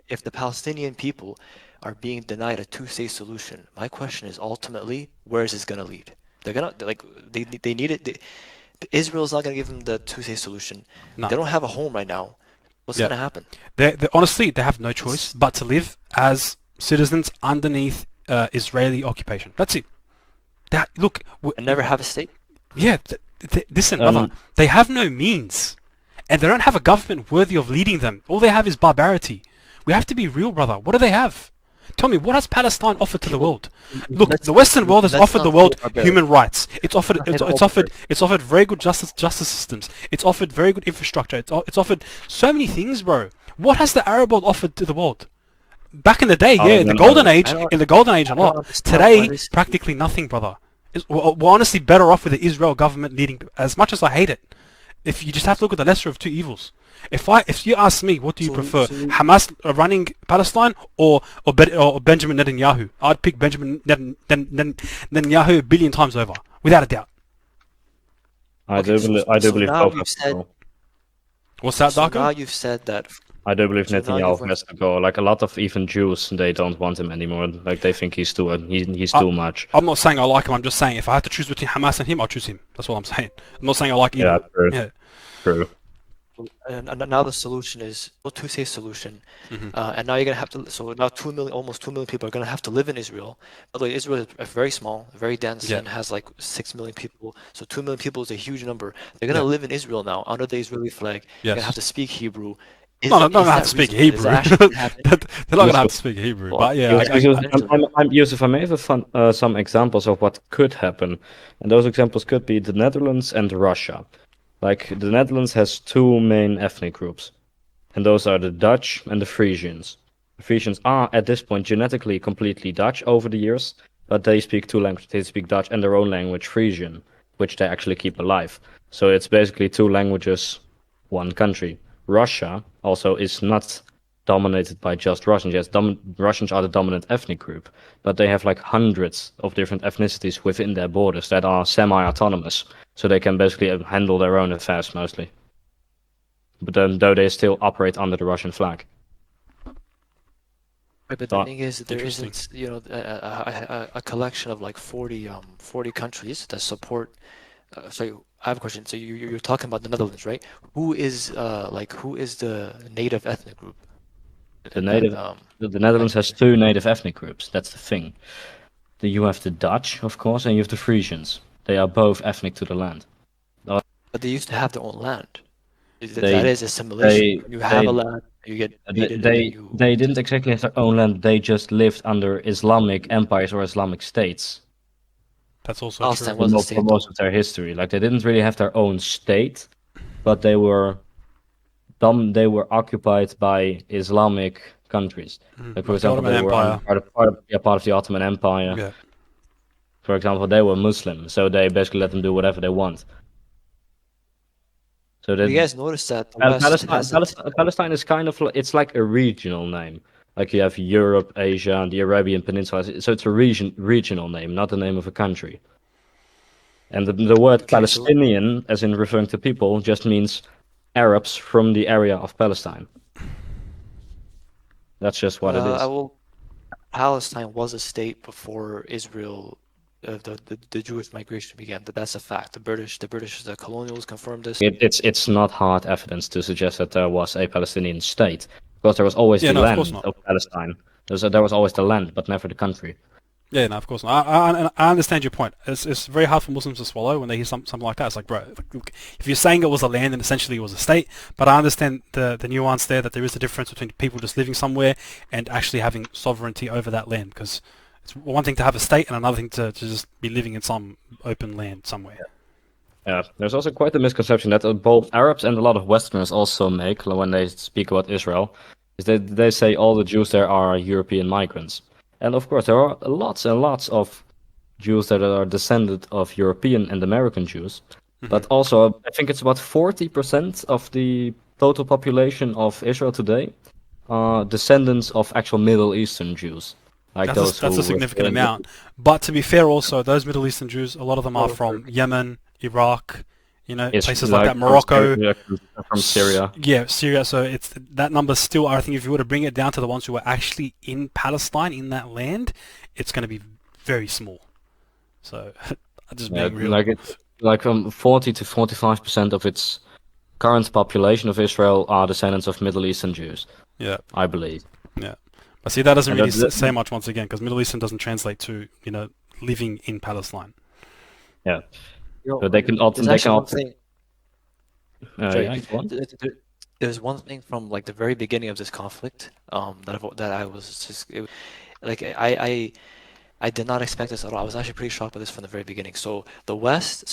if the Palestinian people are being denied a two-state solution, my question is ultimately where is this gonna lead? They're gonna like they need it. Israel's not gonna give them the two-state solution. No. They don't have a home right now. What's Yeah. gonna happen? Honestly, they have no choice but to live as citizens underneath Israeli occupation. That's it. Look, And never have a state? yeah, listen, brother, they have no means. And they don't have a government worthy of leading them. All they have is barbarity. We have to be real, brother. What do they have? Tell me, what has Palestine offered to the world? Look, the Western world has let's offered the not world go barbaric. human rights. It's offered Okay, it's offered very good justice systems. It's offered very good infrastructure. It's offered so many things, bro. What has the Arab world offered to the world? Back in the day, yeah, in the golden age, a I don't lot. understand Today, what is- practically nothing, brother. We're honestly better off with the Israel government leading. As much as I hate it, if you just have to look at the lesser of two evils. If you ask me, what do you prefer, Hamas running Palestine or Benjamin Netanyahu? I'd pick Benjamin Netanyahu a billion times over, without a doubt. I Okay, do believe now both you've have to said- go. What's that, So now Darko? you've said that. I do believe So now Netanyahu you've- has to go. Like a lot of even Jews, they don't want him anymore. Like they think he's too much. I'm not saying I like him. I'm just saying if I had to choose between Hamas and him, I'll choose him. That's what I'm saying. I'm not saying I like Yeah, either. true. Yeah. True. And now the solution is a two-state solution, Mhm. and now you're gonna have to. So now almost 2 million people are gonna have to live in Israel. By the way, Israel is very small, very dense, Yeah. and has like 6 million people. So 2 million people is a huge number. They're gonna Yeah. live in Israel now under the Israeli flag. They're gonna Yes. have to speak Hebrew. No, Is not have that to speak reasonable? Is Hebrew. that actually gonna happen? They're not gonna have to Yusuf. speak Hebrew. Well, But yeah, Yusuf, I may have some examples of what could happen, and those examples could be the Netherlands and Russia. Like the Netherlands has two main ethnic groups, and those are the Dutch and the Frisians. The Frisians are at this point genetically completely Dutch over the years, but they speak two languages. They speak Dutch and their own language, Frisian, which they actually keep alive. So it's basically two languages, one country. Russia also is not dominated by just Russians. Yes, Russians are the dominant ethnic group, but they have like hundreds of different ethnicities within their borders that are semi-autonomous, so they can basically handle their own affairs mostly. But then, though they still operate under the Russian flag. But the Thought- thing is, there Interesting. isn't, a collection of like 40 countries that support. Sorry, I have a question. So you're talking about the Netherlands, right? Who is the native ethnic group? The native, the Netherlands has two native ethnic groups. That's the thing. You have the Dutch, of course, and you have the Frisians. They are both ethnic to the land. But they used to have their own land. They- That is assimilation. they- When you have a they- land, you get invaded and They you. they didn't exactly have their own land. They just lived under Islamic empires or Islamic states that's also Palestine true. was a for state. most of their history. Like they didn't really have their own state, but they were occupied by Islamic countries. Like for Like the example, Ottoman they were Empire. part of the Ottoman Empire. Yeah. For example, they were Muslim, so they basically let them do whatever they want. So You that guys notice that the West has Palestine is kind of it's like a regional name. Like you have Europe, Asia, and the Arabian Peninsula. So it's a regional name, not the name of a country. And the word Okay, so- Palestinian, as in referring to people, just means Arabs from the area of Palestine. That's just what it is. Palestine was a state before Israel, the Jewish migration began. That's a fact. The British, the colonials confirmed this. It's not hard evidence to suggest that there was a Palestinian state, because there was always Yeah, the no, of course land not. of Palestine. There was always the land, but never the country. Yeah, no, of course not. I understand your point. It's very hard for Muslims to swallow when they hear something like that. It's like, bro, look, if you're saying it was a land, then essentially it was a state. But I understand the nuance there, that there is a difference between people just living somewhere and actually having sovereignty over that land. Because it's one thing to have a state and another thing to just be living in some open land somewhere. Yeah, there's also quite a misconception that both Arabs and a lot of Westerners also make when they speak about Israel, is that they say all the Jews there are European migrants. And of course, there are lots and lots of Jews that are descended of European and American Jews. But also, I think it's about 40% of the total population of Israel today are descendants of actual Middle Eastern Jews. Like That's a significant amount. But to be fair, also those Middle Eastern Jews, a lot of them are from Yemen, Iraq, places like that, Morocco, from Syria. Yeah, Syria. So it's that number still. I think if you were to bring it down to the ones who were actually in Palestine, in that land, it's going to be very small. So just being real. Like 40 to 45% of its current population of Israel are descendants of Middle Eastern Jews. Yeah, I believe. Yeah, but see, that doesn't And really that- say much once again, because Middle Eastern doesn't translate to living in Palestine. Yeah. Yo, But they can there's actually one also. thing. Sorry, Yeah, go on. There's one thing from like the very beginning of this conflict that I was just like I did not expect this at all. I was actually pretty shocked by this from the very beginning. So the West,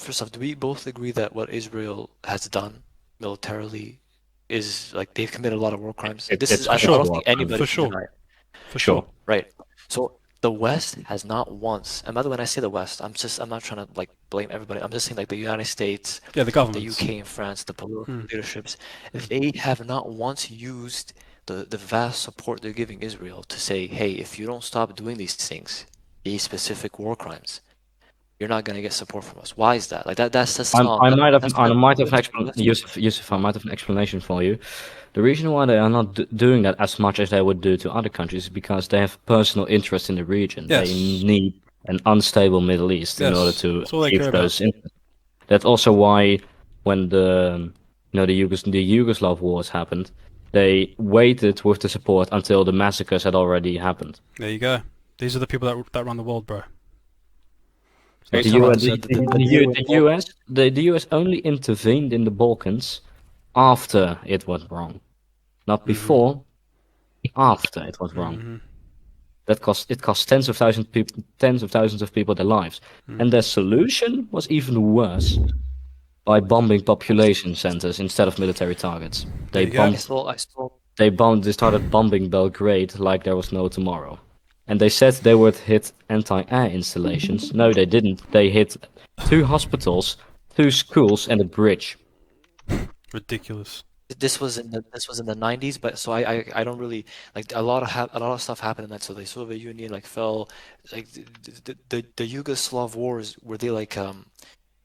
first off, do we both agree that what Israel has done militarily is like they've committed a lot of war crimes? It's I for sure. don't think anybody For can sure. deny it. For sure. Right. So the West has not once, and by the way, when I say the West, I'm not trying to like blame everybody. I'm just saying like the United States, Yeah, the the governments. UK and France, the political leaderships, they have not once used the vast support they're giving Israel to say, hey, if you don't stop doing these things, these specific war crimes, you're not gonna get support from us. Why is that? Like that's I might have Yusuf, I might have an explanation for you. The reason why they are not doing that as much as they would do to other countries is because they have personal interest in the region. Yes. They need an unstable Middle East in Yes, order to that's all they achieve care about. those interests. That's also why when the Yugoslav wars happened, they waited with the support until the massacres had already happened. There you go. These are the people that run the world, bro. The, So U- so the US only intervened in the Balkans after it went wrong, not before. After it went wrong, it cost tens of thousands of people their lives, and their solution was even worse by bombing population centers instead of military targets. There you go. They started bombing Belgrade like there was no tomorrow. And they said they would hit anti-air installations. No, they didn't. They hit 2 hospitals, 2 schools, and a bridge. Ridiculous. this was in the 90s, but so I don't really like a lot of stuff happened in that. So the Soviet Union like fell, like the Yugoslav wars, were they like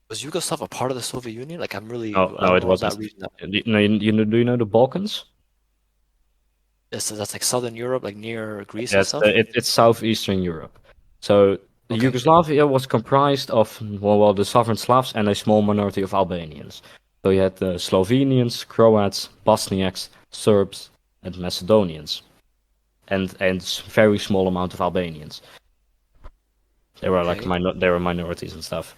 was Yugoslav a part of the Soviet Union? Like I No, don't it know about wasn't. that region. Do you know the Balkans? That's like Southern Europe, like near Greece and stuff. It's southeastern Europe. So Okay. Yugoslavia was comprised of the sovereign Slavs and a small minority of Albanians. So you had the Slovenians, Croats, Bosniaks, Serbs, and Macedonians, and very small amount of Albanians. They were like Okay. they were minorities and stuff.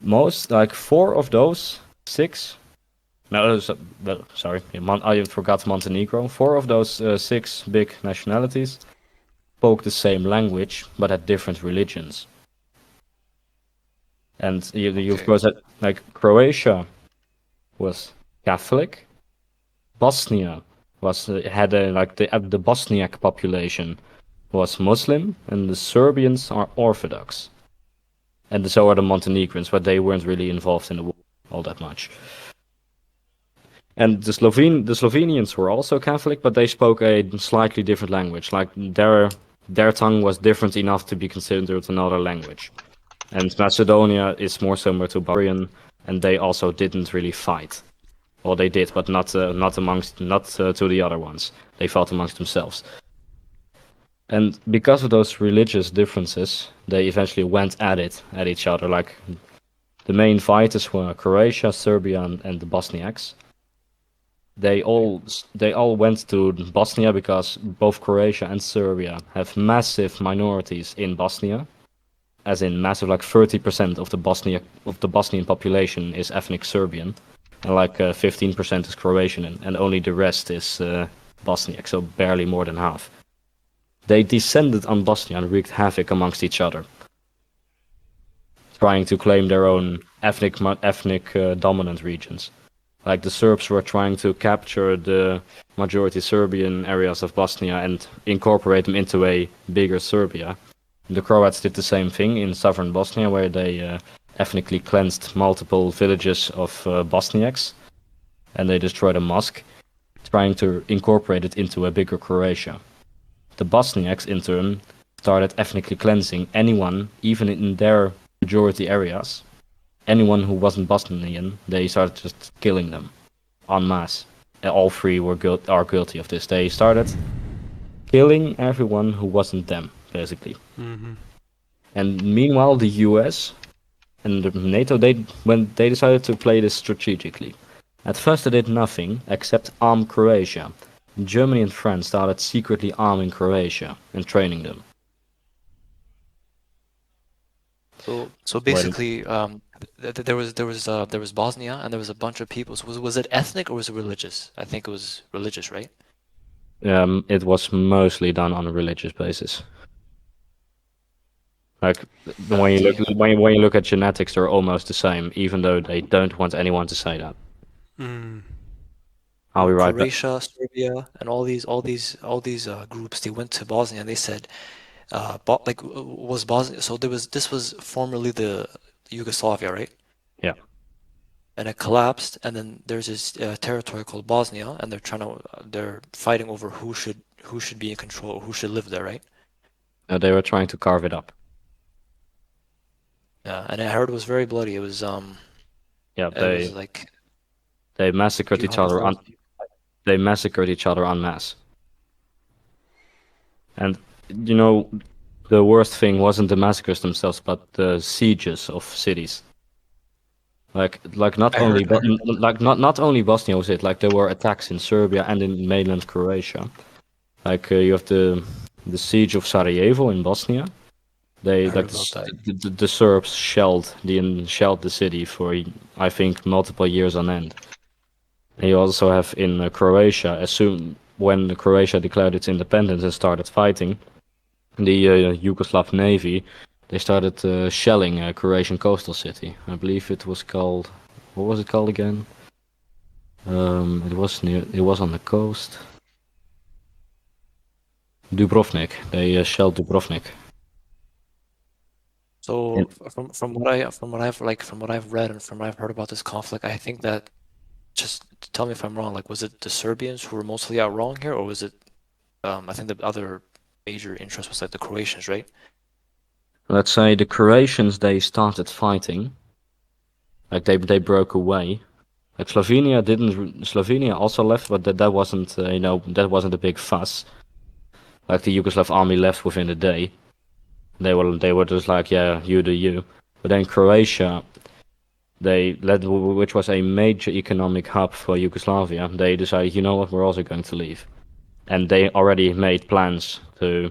Most like 4 of those 6. No, sorry, I forgot Montenegro. 4 of those 6 big nationalities spoke the same language, but had different religions. And you of course had, like, Croatia was Catholic. Bosnia had the Bosniak population was Muslim, and the Serbians are Orthodox. And so are the Montenegrins, but they weren't really involved in the war all that much. And the Slovenians were also Catholic, but they spoke a slightly different language. Like their tongue was different enough to be considered another language. And Macedonia is more similar to Bulgarian, and they also didn't really fight. Well, they did, but not to the other ones. They fought amongst themselves. And because of those religious differences, they eventually went at each other. Like the main fighters were Croatia, Serbia, and the Bosniaks. They all went to Bosnia because both Croatia and Serbia have massive minorities in Bosnia, as in massive, like 30% of the Bosnian population is ethnic Serbian, and like 15% is Croatian, and only the rest is Bosniak, so barely more than half. They descended on Bosnia and wreaked havoc amongst each other, trying to claim their own ethnic dominant regions. Like the Serbs were trying to capture the majority Serbian areas of Bosnia and incorporate them into a bigger Serbia. The Croats did the same thing in southern Bosnia, where they ethnically cleansed multiple villages of Bosniaks, and they destroyed a mosque, trying to incorporate it into a bigger Croatia. The Bosniaks, in turn, started ethnically cleansing anyone, even in their majority areas. Anyone who wasn't Bosnian, they started just killing them en masse. All three are guilty of this. They started killing everyone who wasn't them, basically. Mm-hmm. And meanwhile, the US and the NATO, they decided to play this strategically. At first, they did nothing except arm Croatia. Germany and France started secretly arming Croatia and training them. So basically, there was Bosnia, and there was a bunch of people. So was it ethnic or was it religious? I think it was religious, right? It was mostly done on a religious basis. Like when you look at genetics, they're almost the same, even though they don't want anyone to say that. Mm. I'll be right back. Croatia, Serbia, and all these groups, they went to Bosnia and they said, was Bosnia? So this was formerly the Yugoslavia, right? Yeah. And it collapsed, and then there's this territory called Bosnia, and they're fighting over who should be in control, who should live there, right? They were trying to carve it up. Yeah, and I heard it was very bloody. It was Yeah, it was like they massacred each other on 200,000 people. they massacred each other en masse. And you know, the worst thing wasn't the massacres themselves, but the sieges of cities. Like not I only heard not only Bosnia was it. Like there were attacks in Serbia and in mainland Croatia. Like you have the siege of Sarajevo in Bosnia. They I heard like about that. the Serbs shelled the city for I think multiple years on end. And you also have in Croatia, as soon when Croatia declared its independence and started fighting, the Yugoslav Navy, they started shelling a Croatian coastal city. I believe it was called, what was it called again? It was on the coast. Dubrovnik. They shelled Dubrovnik. So from what I've read and from what I've heard about this conflict, I think that, just tell me if I'm wrong, like was it the Serbians who were mostly out wrong here, or was it I think the other major interest was like the Croatians, right? Let's say the Croatians, they started fighting. Like they broke away. Like Slovenia also left, but that wasn't that wasn't a big fuss. Like the Yugoslav army left within a day. They were just like, yeah, you do you. But then Croatia, which was a major economic hub for Yugoslavia, they decided, you know what, we're also going to leave. And they already made plans to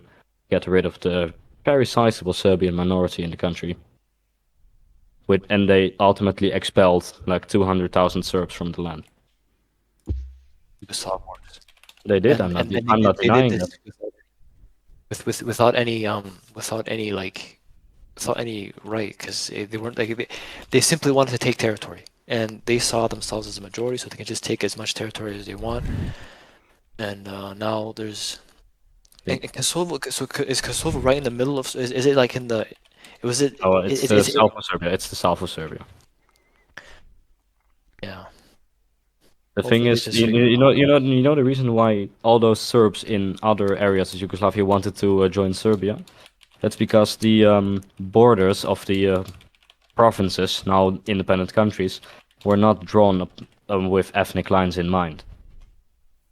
get rid of the very sizable Serbian minority in the country. And they ultimately expelled like 200,000 Serbs from the land. Yugoslav wars. They did. And I'm not they denying did that. this without any right, because they weren't like they simply wanted to take territory, and they saw themselves as a majority, so they can just take as much territory as they want. And now there's and Kosovo. So is Kosovo right in the middle of? Is it like in the? Was it? Oh, it's the south of Serbia. It's the south of Serbia. Yeah. The thing Hopefully is, just you know the reason why all those Serbs in other areas of Yugoslavia wanted to join Serbia? That's because the borders of the provinces, now independent countries, were not drawn up with ethnic lines in mind,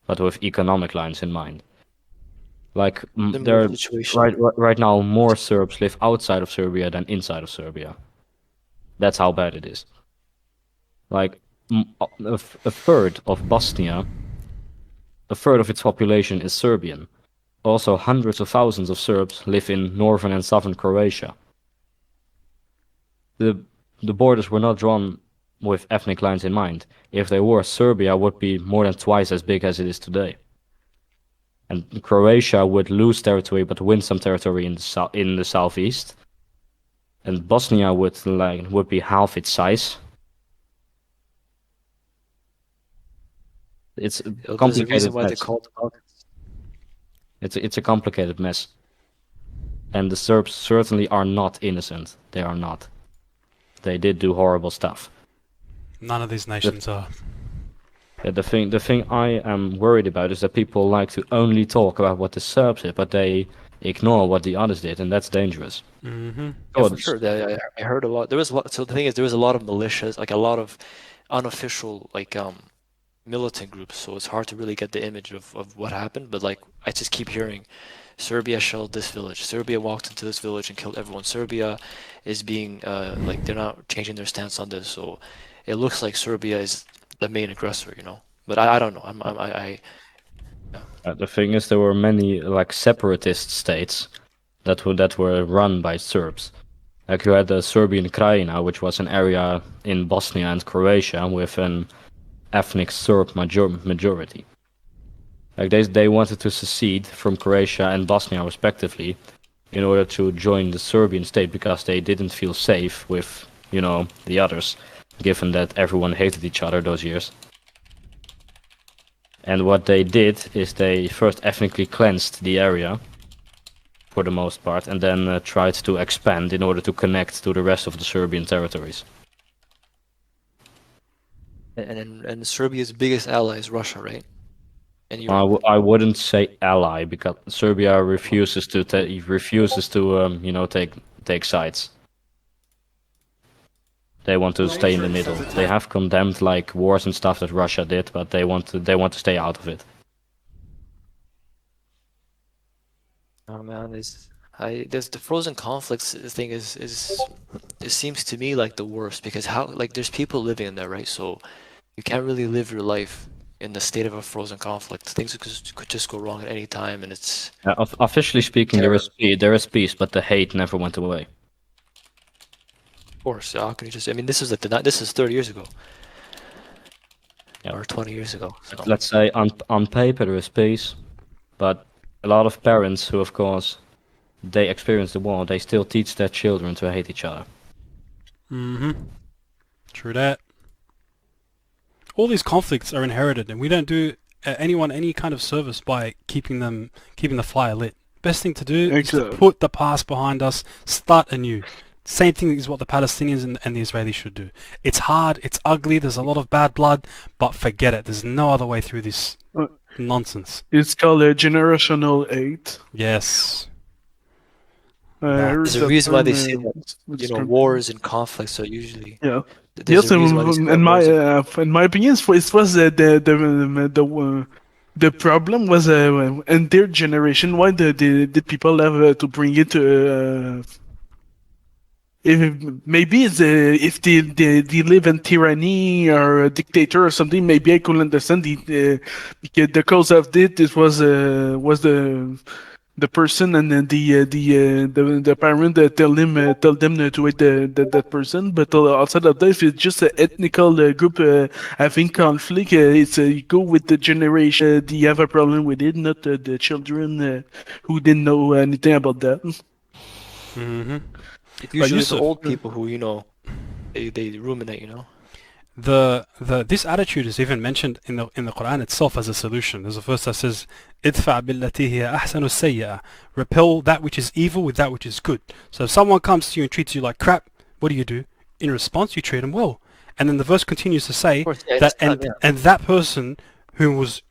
but with economic lines in mind. Like there Similar are situation. right now more Serbs live outside of Serbia than inside of Serbia. That's how bad it is. Like a third of Bosnia, a third of its population is Serbian. Also, hundreds of thousands of Serbs live in northern and southern Croatia. The borders were not drawn with ethnic lines in mind. If they were, Serbia would be more than twice as big as it is today. And Croatia would lose territory but win some territory in the southeast. And Bosnia would be half its size. It's a There's a complicated reason why they mess. call it the Balkans. It's a complicated mess. And the Serbs certainly are not innocent. They are not. They did do horrible stuff. None of these nations are. Yeah, the thing I am worried about is that people like to only talk about what the Serbs did, but they ignore what the others did, and that's dangerous. Mm-hmm. Yeah, for sure. I heard a lot. There was a lot. So the thing is, there was a lot of militias, like a lot of unofficial, like militant groups. So it's hard to really get the image of what happened. But like, I just keep hearing, Serbia shelled this village. Serbia walked into this village and killed everyone. Serbia is being like they're not changing their stance on this. So it looks like Serbia is the main aggressor, you know. But I don't know. The thing is, there were many like separatist states that were run by Serbs. Like you had the Serbian Krajina, which was an area in Bosnia and Croatia with an ethnic Serb majority. Like they wanted to secede from Croatia and Bosnia respectively in order to join the Serbian state because they didn't feel safe with, the others, given that everyone hated each other those years. And what they did is they first ethnically cleansed the area, for the most part, and then tried to expand in order to connect to the rest of the Serbian territories. and Serbia's biggest ally is Russia, right? And Europe. I wouldn't say ally because Serbia refuses to take sides. They want to stay in the middle. They have condemned like wars and stuff that Russia did, but they want to stay out of it. Oh man, there's the frozen conflicts thing is it seems to me like the worst because how like there's people living in there, right? So you can't really live your life in the state of a frozen conflict. Things could just go wrong at any time, and it's Officially speaking, there is peace, but the hate never went away. of course. How can you just? I mean, this is 30 years ago, Yeah. or 20 years ago. So. Let's say on paper there is peace, but a lot of parents who, of course, they experience the war, they still teach their children to hate each other. Mm-hmm. True that. All these conflicts are inherited, and we don't do anyone any kind of service by keeping the fire lit. Best thing to do is to put the past behind us, start anew. Same thing is what the Palestinians and the Israelis should do. It's hard, it's ugly, there's a lot of bad blood, but forget it. There's no other way through this nonsense. It's called a generational hate. Yes. There's a reason why they say that wars and conflicts are usually. Yeah. There's Yes, a reason why they say in wars my opinion, it was the problem was in their generation. Why did people have to bring it to? Maybe it's if they live in tyranny or a dictator or something. Maybe I could understand because the cause of it was the person and then the parent that tell them to hate that person. But outside of that, if it's just an ethnical group having conflict, it's you go with the generation. Do you have a problem with it? Not the children who didn't know anything about that. Mm-hmm. It's usually the old people who they ruminate, This attitude is even mentioned in the Quran itself as a solution. There's a verse that says, "Idfa billati hiya ahsanu sayyi'ah." Repel that which is evil with that which is good. So if someone comes to you and treats you like crap, what do? In response, you treat them well. And then the verse continues to say that and that person who was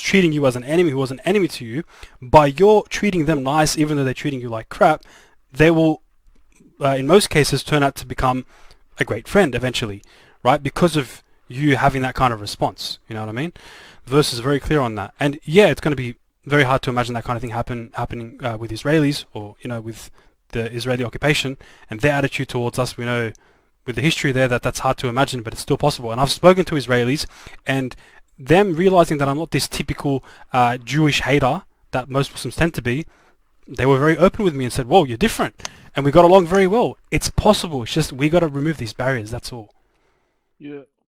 treating you as an enemy, who was an enemy to you, by your treating them nice, even though they're treating you like crap, they will, in most cases, turn out to become a great friend eventually. Right, because of you having that kind of response. You know what I mean? The verse is very clear on that. And yeah, it's going to be very hard to imagine that kind of thing happening with Israelis, or with the Israeli occupation and their attitude towards us. We know with the history there that's hard to imagine, but it's still possible. And I've spoken to Israelis, and them realizing that I'm not this typical Jewish hater that most Muslims tend to be, they were very open with me and said, "Whoa, you're different," and we got along very well. It's possible. It's just we got to remove these barriers. That's all. Yeah.